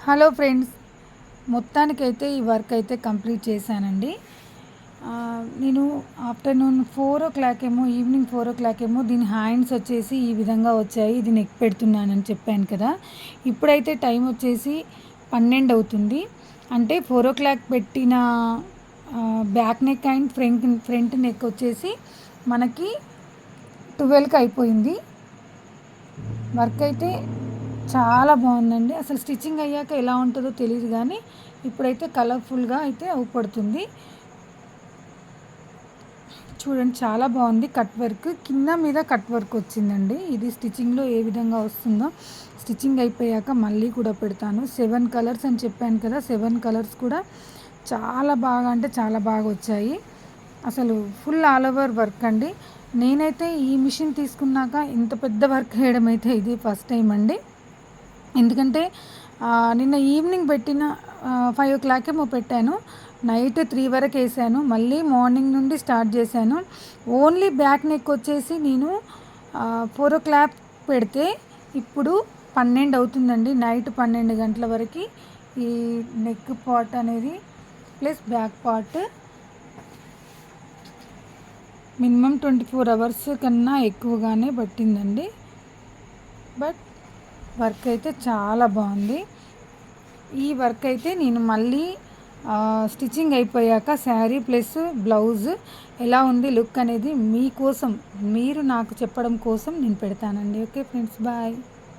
Hello friends, మొత్తానికైతే ఈ work అయితే కంప్లీట్ చేశానండి. నేను ఆఫ్టర్నూన్ 4:00 ఏమో, ఈవినింగ్ 4:00 ఏమో దీని హ్యాండ్స్ వచ్చేసి ఈ విధంగా వచ్చాయి. ఇది నెక్ పెడుతున్నానని చెప్పాను కదా. ఇప్పుడైతే టైం వచ్చేసి 12 అవుతుంది. అంటే 4:00 పెట్టిన back neck and front neck వచ్చేసి మనకి 12కి అయిపోయింది. వర్క్ అయితే చాలా బాగుందండి. అసలు స్టిచ్చింగ్ అయ్యాక ఎలా ఉంటుందో తెలియదు, కానీ ఇప్పుడైతే కలర్ఫుల్గా అయితే అవుపడుతుంది. చూడండి, చాలా బాగుంది. కట్ వర్క్ కింద మీద కట్ వర్క్ వచ్చిందండి. ఇది స్టిచ్చింగ్లో ఏ విధంగా వస్తుందో స్టిచ్చింగ్ అయిపోయాక మళ్ళీ కూడా పెడతాను. 7 కలర్స్ అని చెప్పాను కదా, 7 కలర్స్ కూడా చాలా బాగా అంటే చాలా బాగా వచ్చాయి. అసలు ఫుల్ ఆల్ ఓవర్ వర్క్ అండి. నేనైతే ఈ మిషన్ తీసుకున్నాక ఇంత పెద్ద వర్క్ వేయడం అయితే ఇది ఫస్ట్ టైం అండి. ఎందుకంటే నిన్న ఈవినింగ్ పెట్టిన 5:00 ఏమో పెట్టాను, నైట్ 3 వరకు వేసాను, మళ్ళీ మార్నింగ్ నుండి స్టార్ట్ చేశాను. ఓన్లీ బ్యాక్ నెక్ వచ్చేసి నేను 4:00 పెడితే ఇప్పుడు 12 అవుతుందండి. నైట్ 12 గంటల వరకు ఈ నెక్ పార్ట్ అనేది plus back part minimum 24 hours కన్నా ఎక్కువగానే పట్టిందండి. బట్ వర్క్ అయితే చాలా బాగుంది. ఈ వర్క్ అయితే నేను మళ్ళీ స్టిచ్చింగ్ అయిపోయాక శారీ ప్లస్ బ్లౌజ్ ఎలా ఉంది లుక్ అనేది మీకోసం, మీరు నాకు చెప్పడం కోసం నేను పెడతానండి. Okay friends, bye.